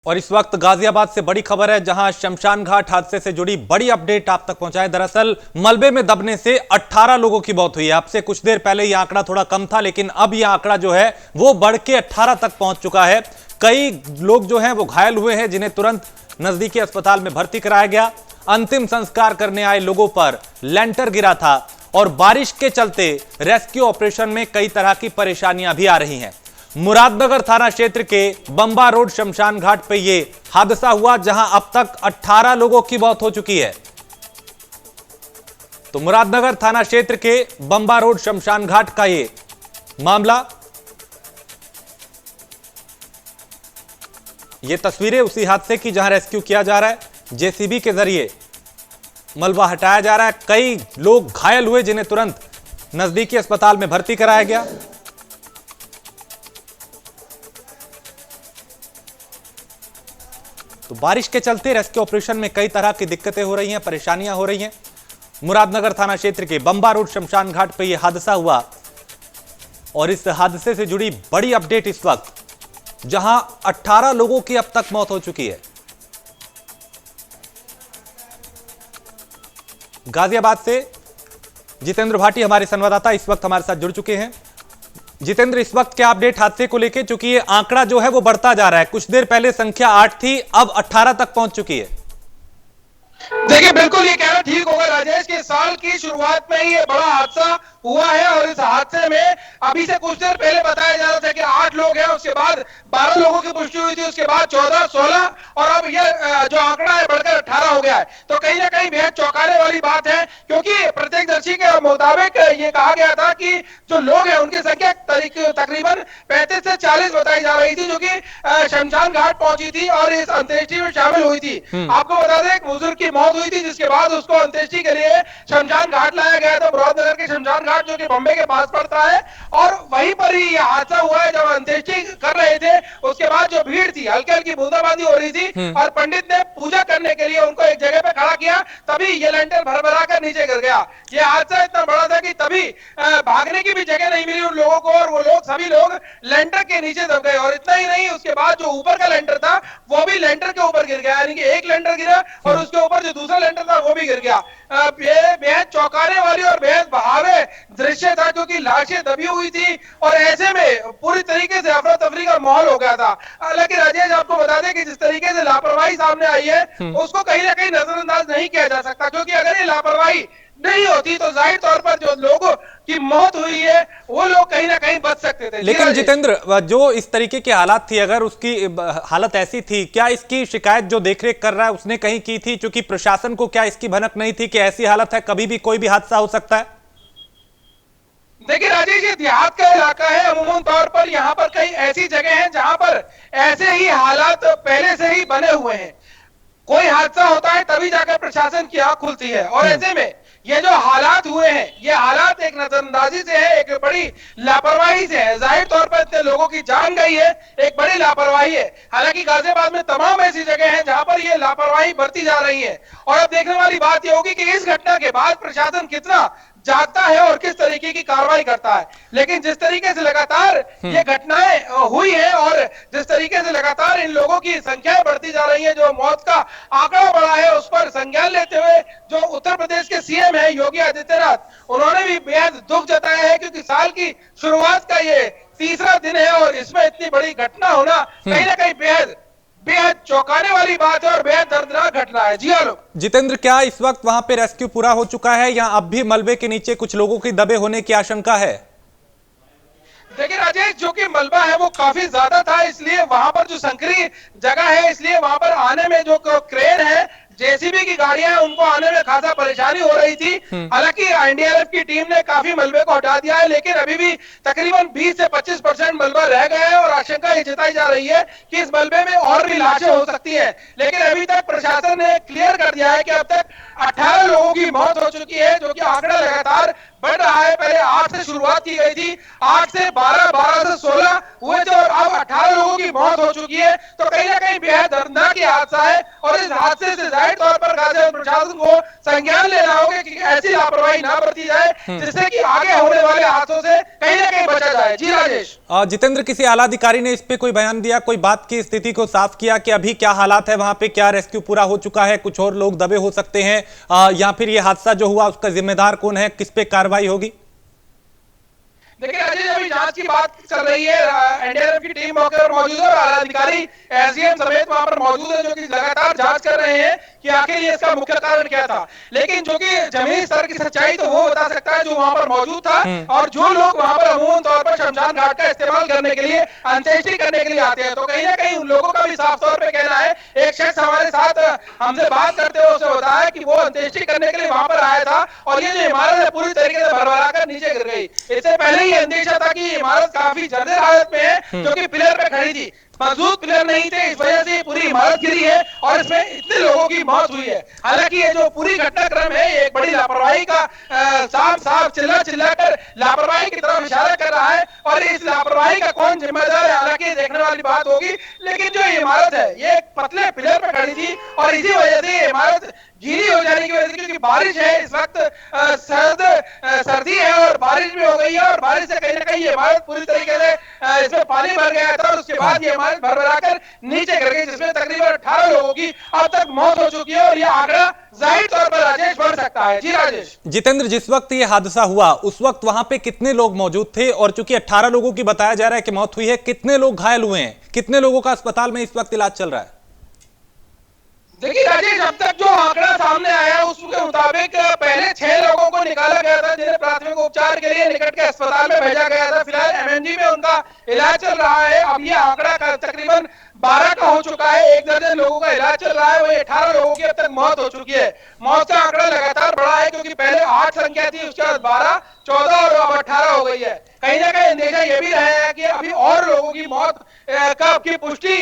और इस वक्त गाजियाबाद से बड़ी खबर है, जहां शमशान घाट हादसे से जुड़ी बड़ी अपडेट आप तक पहुंचाए। दरअसल मलबे में दबने से 18 लोगों की मौत हुई है। आपसे कुछ देर पहले यह आंकड़ा थोड़ा कम था, लेकिन अब यह आंकड़ा जो है वो बढ़ के 18 तक पहुंच चुका है। कई लोग जो हैं वो घायल हुए हैं, जिन्हें तुरंत नजदीकी अस्पताल में भर्ती कराया गया। अंतिम संस्कार करने आए लोगों पर लेंटर गिरा था और बारिश के चलते रेस्क्यू ऑपरेशन में कई तरह की परेशानियां भी आ रही हैं। मुरादनगर थाना क्षेत्र के बंबा रोड शमशान घाट पे यह हादसा हुआ, जहां अब तक 18 लोगों की मौत हो चुकी है। तो मुरादनगर थाना क्षेत्र के बंबा रोड शमशान घाट का यह मामला, यह तस्वीरें उसी हादसे की जहां रेस्क्यू किया जा रहा है, जेसीबी के जरिए मलबा हटाया जा रहा है। कई लोग घायल हुए, जिन्हें तुरंत नजदीकी अस्पताल में भर्ती कराया गया। तो बारिश के चलते रेस्क्यू ऑपरेशन में कई तरह की दिक्कतें हो रही हैं, परेशानियां हो रही हैं। मुरादनगर थाना क्षेत्र के बंबा रोड शमशान घाट पर यह हादसा हुआ और इस हादसे से जुड़ी बड़ी अपडेट इस वक्त, जहां 18 लोगों की अब तक मौत हो चुकी है। गाजियाबाद से जितेंद्र भाटी हमारे संवाददाता इस वक्त हमारे साथ जुड़ चुके हैं। जितेंद्र, इस वक्त क्या अपडेट हादसे को लेकर, क्योंकि ये आंकड़ा जो है वो बढ़ता जा रहा है। कुछ देर पहले संख्या 8 थी, अब 18 तक पहुंच चुकी है। देखिए, बिल्कुल ये कहना ठीक होगा राजेश कि साल की शुरुआत में ही ये बड़ा हादसा हुआ है और इस हादसे में अभी से कुछ देर पहले बताया जा रहा था कि 8 लोग हैं, उसके बाद 12 लोगों की पुष्टि हुई थी, उसके बाद 14, 16 और अब ये जो आंकड़ा है बढ़कर 18 हो गया है। तो कहीं ना कहीं बेहद चौंकाने वाली बात है, क्योंकि प्रत्यक्षदर्शी के मुताबिक ये कहा गया था कि जो लोग हैं उनकी संख्या तकरीबन 35 से 40 बताई जा रही थी, जो कि शमशान घाट पहुंची थी और इस अंत्येष्टि में शामिल हुई थी। आपको बता दें, एक बुजुर्ग की मौत हुई थी, जिसके बाद उसको अंत्येष्टि के लिए शमशान घाट लाया गया था, मुरादनगर के शमशान घाट जो कि बॉम्बे के पास पड़ता है। और वहीं पर ही यह हादसा हुआ है। जब अंत्येष्टि कर रहे थे, उसके बाद जो भीड़ थी, हल्की हल्की बूंदाबांदी हो रही थी और पंडित ने पूजा करने के लिए उनको एक जगह पे खड़ा किया, तभी ये लेंटर भर कर नीचे गिर गया। यह हादसा इतना बड़ा था कि तभी भागने की भी जगह नहीं मिली उन लोगों को और वो लोग सभी लोग लेंटर के नीचे दब गए। और इतना ही नहीं, उसके बाद जो ऊपर का लेंटर था वो भी लेंटर के ऊपर गिर गया, यानी कि एक लेंटर गिरा और उसके ऊपर जो दूसरा लेंटर था वो भी गिर गया। बेहद चौंकाने वाली और बेहद बहावे दृश्य था, क्योंकि लाशें दबी हुई थी और ऐसे में पूरी तरीके से अफरा तफरी का माहौल हो गया था। हालांकि राजेश, आपको बता दें कि जिस तरीके से लापरवाही सामने आई है उसको कहीं ना कहीं नजरअंदाज नहीं किया जा सकता, क्योंकि अगर ये लापरवाही नहीं होती तो जाहिर तौर पर जो लोगों की मौत हुई है वो लोग कहीं ना कहीं बच सकते थे। लेकिन जितेंद्र, जो इस तरीके की हालात थी, अगर उसकी हालत ऐसी थी, क्या इसकी शिकायत जो देखरेख कर रहा है उसने कहीं की थी? क्योंकि प्रशासन को क्या इसकी भनक नहीं थी कि ऐसी हालत है, कभी भी कोई भी हादसा हो सकता है? देखिए राजेश, ये देहात का इलाका है, अमूमन तौर पर यहाँ पर कई ऐसी जगह हैं जहां पर ऐसे ही हालात पहले से ही बने हुए हैं। कोई हादसा होता है तभी जाकर प्रशासन की आंख खुलती है, और ऐसे में ये जो हालात हुए हैं, ये हालात एक नजरअंदाजी से है, एक बड़ी लापरवाही से है। जाहिर तौर पर इतने लोगों की जान गई है, एक बड़ी लापरवाही है। हालांकि गाजियाबाद में तमाम ऐसी जगह हैं जहां पर ये लापरवाही बढ़ती जा रही है, और अब देखने वाली बात यह होगी कि इस घटना के बाद प्रशासन कितना जागता है और किस तरीके की कार्रवाई करता है। लेकिन जिस तरीके से लगातार ये घटनाएं हुई हैं और जिस तरीके से लगातार इन लोगों की संख्याएं बढ़ती जा रही हैं, जो मौत का आंकड़ा बढ़ा है उस पर संज्ञान लेते हुए जो उत्तर प्रदेश के सीएम है योगी आदित्यनाथ, उन्होंने भी बेहद दुख जताया है, क्योंकि साल की शुरुआत का ये तीसरा दिन है और इसमें इतनी बड़ी घटना होना कहीं ना कहीं बेहद चौंकाने वाली बात है और बेहद दर्दनाक घटना है। जी हाँ जितेंद्र, क्या इस वक्त वहां पे रेस्क्यू पूरा हो चुका है या अब भी मलबे के नीचे कुछ लोगों की दबे होने की आशंका है? देखिए राजेश, जो कि मलबा है वो काफी ज्यादा था, इसलिए वहां पर जो संकरी जगह है, इसलिए वहां पर आने में जो क्रेन है, जेसीबी की गाड़ियां हैं, उनको आने में खासा परेशानी हो रही थी। हालांकि एनडीआरएफ की टीम ने काफी मलबे को हटा दिया है, लेकिन अभी भी तकरीबन 20 से 25% मलबा रह गया है और आशंका ये जताई जा रही है कि इस मलबे में और भी लाशें हो सकती है। लेकिन अभी तक प्रशासन ने क्लियर कर दिया है कि अब तक 18 लोगों की मौत हो चुकी है, जो कि आंकड़ा लगातार बढ़ रहा है। पहले 8 से शुरुआत की गई थी, 8 से 12, 12 से 16 हुए थे और अब 18 लोगों की मौत हो चुकी है। तो कहीं ना कहीं बेहद दर्दनाक ये हादसा है और इस हादसे से जाहिर तौर पर गाजियाबाद प्रशासन को संज्ञान लेना होगा कि ऐसी लापरवाही ना बरती जाए जिससे कि आगे होने वाले हादसों से कहीं ना कहीं बचा जाए। जी राजेश। जितेंद्र, किसी आला अधिकारी ने इस पे कोई बयान दिया, कोई बात की स्थिति को साफ किया कि अभी क्या हालात है वहां पे, क्या रेस्क्यू पूरा हो चुका है, कुछ और लोग दबे हो सकते हैं, या फिर ये हादसा जो हुआ उसका जिम्मेदार कौन है, किस पे कार्रवाई होगी? देखिए राजेश, अभी जांच की बात चल रही है। एनडीआरएफ की टीम मौके पर मौजूद है और आला अधिकारी एसडीएम समेत वहां पर मौजूद है, जो कि लगातार जांच कर रहे हैं कि आखिर ये इसका मुख्य कारण क्या था। लेकिन जो कि जमीनी स्तर की सच्चाई तो वो बता सकता है जो वहां पर मौजूद था, और जो लोग वहां पर अमूमन तौर पर शमशान घाट का इस्तेमाल करने के लिए, अंत्येष्टि करने के लिए आते हैं। तो कहीं ना कहीं उन लोगों का भी साफ तौर पर कहना है, एक शख्स हमारे साथ हमसे बात करते हुए उसे बताया कि वो अंत्येष्टि करने के लिए वहां पर आया था और ये जो इमारत है पूरी तरीके से भरभरा कर नीचे गिर गई। इससे पहले ही अंदेशा था कि इमारत काफी जर्जर हालत में है, जो कि पिलर पे खड़ी थी, मजबूत पिलर नहीं थे, इस वजह से पूरी इमारत गिरी है और इसमें इतने लोगों की मौत हुई है। हालांकि ये जो पूरी घटनाक्रम है ये एक बड़ी लापरवाही का साफ साफ चिल्ला कर लापरवाही की तरफ इशारा कर रहा है और इस लापरवाही का कौन जिम्मेदार है हालांकि देखने वाली बात होगी। लेकिन जो इमारत है ये एक पतले पिलर पर खड़ी थी और इसी वजह से इमारत गीली हो जाने की वजह से, क्योंकि बारिश है इस वक्त, सर्दी है और बारिश भी हो गई है और बारिश से कहीं ना कहीं ये इमारत पूरी तरीके से इसमें पानी भर गया था और उसके बाद ये इमारत भरभरा कर नीचे गिर गई, जिसमें तकरीबन 18 लोगों की अब तक मौत हो चुकी है और ये आंकड़ा जाहिर तौर पर राजेश बढ़ सकता है। जी राजेश। जितेंद्र, जिस वक्त ये हादसा हुआ उस वक्त वहां पे कितने लोग मौजूद थे, और चूंकि 18 लोगों की बताया जा रहा है कि मौत हुई है, कितने लोग घायल हुए हैं, कितने लोगों का अस्पताल में इस वक्त इलाज चल रहा है? देखिए राजेश, अब तक जो आंकड़ा सामने आया उसके मुताबिक पहले 6 लोगों को निकाला गया था जिन्हें प्राथमिक उपचार के लिए निकट के अस्पताल में भेजा गया था। फिलहाल एमएनजी में उनका इलाज चल रहा है। अब ये आंकड़ा तकरीबन 12 का हो चुका है, 1 दर्जन लोगों का इलाज चल रहा है, वही 18 लोगों की अब तक मौत हो चुकी है। मौत का आंकड़ा लगातार बढ़ा है क्योंकि पहले 8 संख्या थी, उसके बाद 12, 14 और अब 18 हो गई है। कहीं ना कहीं अंदेशा यह भी रहा है कि अभी और लोगों की मौत की पुष्टि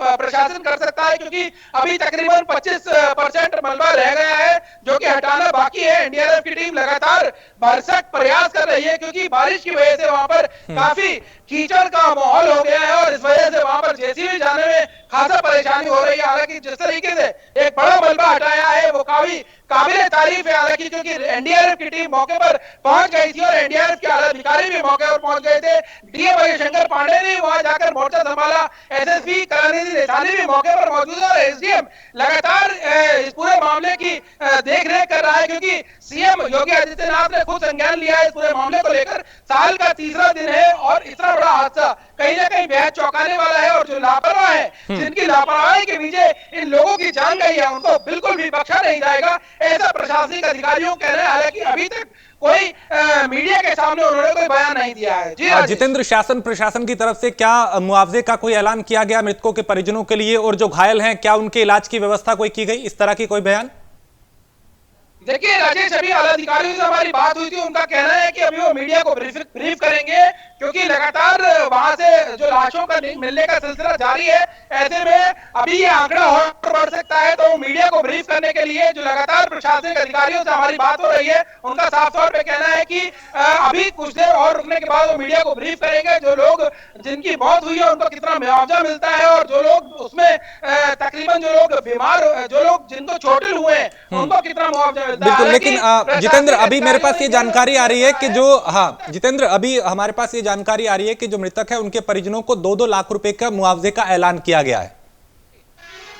प्रशासन कर सकता है, क्योंकि अभी तकरीबन 25% मलबा रह गया है जो कि हटाना बाकी है। एनडीआरएफ की टीम लगातार भरसक प्रयास कर रही है क्योंकि बारिश की वजह से वहां पर काफी कीचड़ का माहौल हो गया है और इस वजह से वहां पर जेसीबी जाने में खासा परेशानी हो रही है। हालांकि जिस तरीके से एक बड़ा मलबा हटाया है वो काफी काबिल तारीफ है, हालांकि क्योंकि एनडीआरएफ की टीम मौके पर पहुंच गई थी और एनडीआरएफ के आला अधिकारी भी मौके पर पहुंच गए थे। डीएम शंकर पांडे ने वहां जाकर मोर्चा संभाला, एसएसपी कलानिधि देसानी भी मौके पर मौजूद है और एसडीएम लगातार इस पूरे मामले की देखरेख कर रहा है, क्योंकि सीएम योगी आदित्यनाथ ने खुद संज्ञान लिया है इस पूरे मामले को लेकर। साल का तीसरा दिन है और इतना बड़ा हादसा कहीं ना कहीं बेहद चौंकाने वाला है और जो लापरवाह है, जिनकी लापरवाही के पीछे इन लोगों की जान गई है, उनको बिल्कुल भी बख्शा नहीं जाएगा, ऐसा प्रशासनिक अधिकारियों कह रहे हैं। हालांकि अभी तक कोई मीडिया के सामने उन्होंने कोई बयान नहीं दिया है। जी जितेंद्र, शासन प्रशासन की तरफ से क्या मुआवजे का कोई ऐलान किया गया मृतकों के परिजनों के लिए, और जो घायल हैं क्या उनके इलाज की व्यवस्था कोई की गई, इस तरह की कोई बयान? देखिए राजेश, अभी आला अधिकारियों से हमारी बात हुई थी, उनका कहना है कि अभी वो मीडिया को ब्रीफ करेंगे क्योंकि लगातार वहां से जो लाशों का मिलने का सिलसिला जारी है। ऐसे में अभी ये आंकड़ा और बढ़ सकता है, तो मीडिया को ब्रीफ करने के लिए जो लगातार प्रशासनिक अधिकारियों से हमारी बात हो रही है, उनका साफ तौर पे कहना है कि अभी कुछ देर और रुकने के बाद वो मीडिया को ब्रीफ करेंगे। जो लोग जिनकी मौत हुई है उनको कितना मुआवजा मिलता है और जो लोग उसमें तकरीबन जो लोग बीमार, जो लोग जिनको चोटिल हुए हैं उनको कितना मुआवजा। बिल्कुल, लेकिन जितेंद्र अभी मेरे पास ये जानकारी आ रही है कि जो जितेंद्र अभी हमारे पास ये जानकारी आ रही है कि जो मृतक है उनके परिजनों को 2-2 लाख रुपए का मुआवजे का ऐलान किया गया है।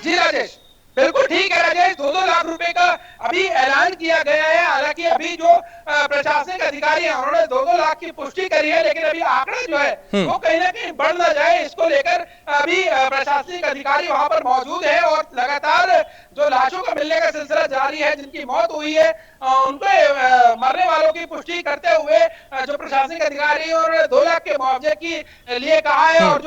जी राजेश, बिल्कुल ठीक है राजेश, 2-2 लाख रुपए का अभी ऐलान किया गया है। हालांकि अभी जो प्रशासनिक अधिकारी हैं उन्होंने 2-2 लाख की पुष्टि करी है, लेकिन अभी आंकड़ा जो है वो कहीं ना कहीं बढ़ ना जाए इसको लेकर अभी प्रशासनिक अधिकारी वहां पर मौजूद है और लगातार जो लाशों का मिलने का सिलसिला जारी है, जिनकी मौत हुई है उनके मरने वालों की पुष्टि करते हुए जो प्रशासनिक अधिकारी और 2 लाख के मुआवजे की लिए कहा है। और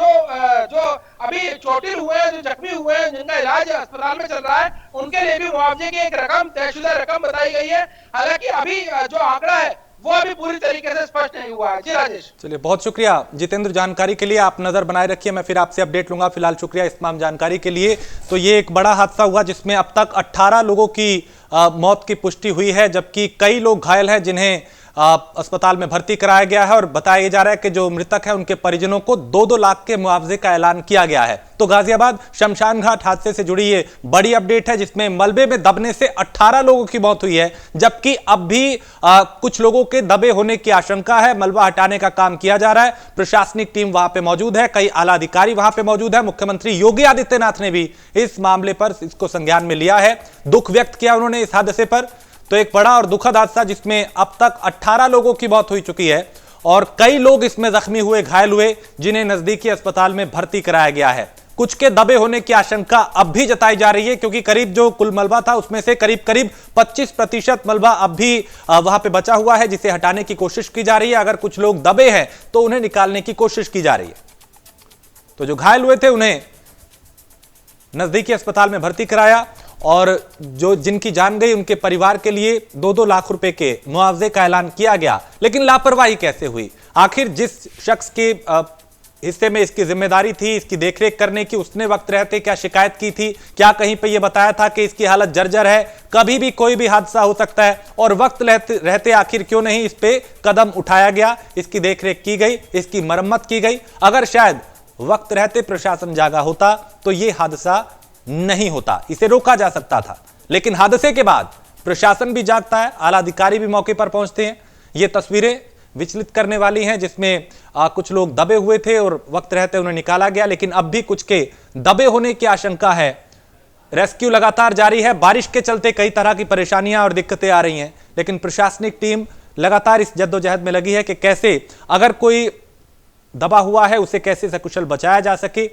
जो अभी चोटिल हुए हैं, जो जख्मी हुए हैं, जिनका इलाज अस्पताल में चल रहा है, उनके लिए भी मुआवजे की एक रकम, तयशुदा रकम बताई गई है। हालांकि अभी जो आंकड़ा है वो अभी पूरी तरीके से स्पष्ट नहीं हुआ है। जी राजेश। चलिए, बहुत शुक्रिया जितेंद्र जानकारी के लिए, आप नजर बनाए रखिए, मैं फिर आपसे अपडेट लूंगा। फिलहाल शुक्रिया इस तमाम जानकारी के लिए। तो ये एक बड़ा हादसा हुआ जिसमें अब तक 18 लोगों की मौत की पुष्टि हुई है, जबकि कई लोग घायल हैं जिन्हें अस्पताल में भर्ती कराया गया है और बताया जा रहा है कि जो मृतक है उनके परिजनों को 2-2 लाख के मुआवजे का ऐलान किया गया है। तो गाजियाबाद शमशान घाट हादसे से जुड़ी ये बड़ी अपडेट है, जिसमें मलबे में दबने से 18 लोगों की मौत हुई है, जबकि अब भी कुछ लोगों के दबे होने की आशंका है। मलबा हटाने का काम किया जा रहा है, प्रशासनिक टीम वहां पे मौजूद है, कई आला अधिकारी वहां पे मौजूद है। मुख्यमंत्री योगी आदित्यनाथ ने भी इस मामले पर इसको संज्ञान में लिया है, दुख व्यक्त किया उन्होंने इस हादसे पर। तो एक बड़ा और दुखद हादसा जिसमें अब तक 18 लोगों की मौत हो चुकी है और कई लोग इसमें जख्मी हुए, घायल हुए, जिन्हें नजदीकी अस्पताल में भर्ती कराया गया है। कुछ के दबे होने की आशंका अब भी जताई जा रही है, क्योंकि करीब जो कुल मलबा था उसमें से करीब 25% मलबा अब भी वहां पे बचा हुआ है, जिसे हटाने की कोशिश की जा रही है। अगर कुछ लोग दबे हैं तो उन्हें निकालने की कोशिश की जा रही है। तो जो घायल हुए थे उन्हें नजदीकी अस्पताल में भर्ती कराया और जो जिनकी जान गई उनके परिवार के लिए 2-2 लाख रुपए के मुआवजे का ऐलान किया गया। लेकिन लापरवाही कैसे हुई? आखिर जिस शख्स के हिस्से में इसकी जिम्मेदारी थी, इसकी देखरेख करने की, उसने वक्त रहते क्या शिकायत की थी? क्या कहीं पे यह बताया था कि इसकी हालत जर्जर है, कभी भी कोई भी हादसा हो सकता है? और वक्त रहते आखिर क्यों नहीं इस पे कदम उठाया गया, इसकी देखरेख की गई, इसकी मरम्मत की गई? अगर शायद वक्त रहते प्रशासन जागा होता तो यह हादसा नहीं होता, इसे रोका जा सकता था। लेकिन हादसे के बाद प्रशासन भी जागता है, आला अधिकारी भी मौके पर पहुंचते हैं। ये तस्वीरें विचलित करने वाली हैं, जिसमें कुछ लोग दबे हुए थे और वक्त रहते उन्हें निकाला गया, लेकिन अब भी कुछ के दबे होने की आशंका है। रेस्क्यू लगातार जारी है। बारिश के चलते कई तरह की परेशानियां और दिक्कतें आ रही हैं, लेकिन प्रशासनिक टीम लगातार इस जद्दोजहद में लगी है कि कैसे अगर कोई दबा हुआ है उसे कैसे सकुशल बचाया जा सके।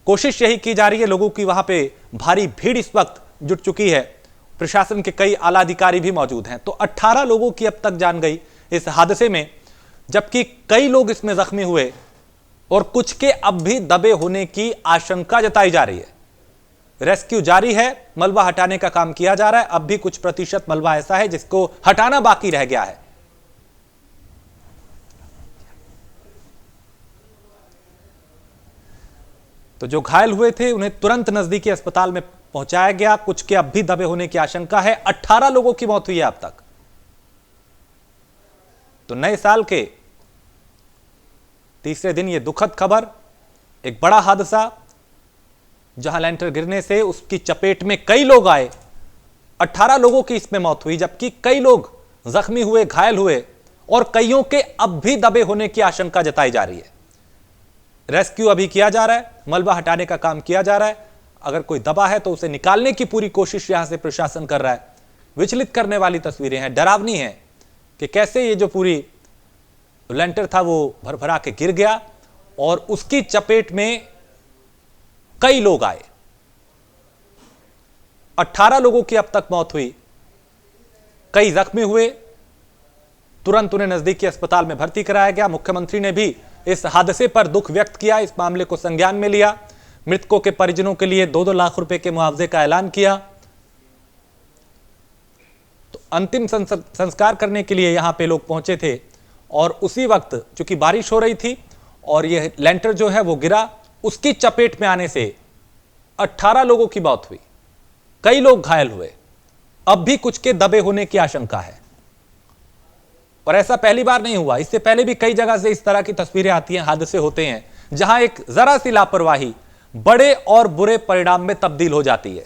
कोशिश यही की जा रही है। लोगों की वहां पे भारी भीड़ इस वक्त जुट चुकी है, प्रशासन के कई आला अधिकारी भी मौजूद हैं। तो 18 लोगों की अब तक जान गई इस हादसे में, जबकि कई लोग इसमें जख्मी हुए और कुछ के अब भी दबे होने की आशंका जताई जा रही है। रेस्क्यू जारी है, मलबा हटाने का काम किया जा रहा है। अब भी कुछ प्रतिशत मलबा ऐसा है जिसको हटाना बाकी रह गया है। तो जो घायल हुए थे उन्हें तुरंत नजदीकी अस्पताल में पहुंचाया गया। कुछ के अब भी दबे होने की आशंका है। 18 लोगों की मौत हुई है अब तक। तो नए साल के तीसरे दिन यह दुखद खबर, एक बड़ा हादसा जहां लेंटर गिरने से उसकी चपेट में कई लोग आए। 18 लोगों की इसमें मौत हुई, जबकि कई लोग जख्मी हुए, घायल हुए और कईयों के अब भी दबे होने की आशंका जताई जा रही है। रेस्क्यू अभी किया जा रहा है, मलबा हटाने का काम किया जा रहा है। अगर कोई दबा है तो उसे निकालने की पूरी कोशिश यहां से प्रशासन कर रहा है। विचलित करने वाली तस्वीरें हैं, डरावनी हैं कि कैसे ये जो पूरी लेंटर था वो भरभरा के गिर गया और उसकी चपेट में कई लोग आए। 18 लोगों की अब तक मौत हुई, कई जख्मी हुए। तुरंत उन्हें नजदीकी अस्पताल में भर्ती कराया गया। मुख्यमंत्री ने भी इस हादसे पर दुख व्यक्त किया, इस मामले को संज्ञान में लिया। मृतकों के परिजनों के लिए 2-2 लाख रुपए के मुआवजे का ऐलान किया। तो अंतिम संस्कार करने के लिए यहां पे लोग पहुंचे थे और उसी वक्त चूंकि बारिश हो रही थी और यह लेंटर जो है वो गिरा, उसकी चपेट में आने से 18 लोगों की मौत हुई, कई लोग घायल हुए। अब भी कुछ के दबे होने की आशंका है और ऐसा पहली बार नहीं हुआ। इससे पहले भी कई जगह से इस तरह की तस्वीरें आती हैं, हादसे होते हैं जहां एक जरा सी लापरवाही बड़े और बुरे परिणाम में तब्दील हो जाती है।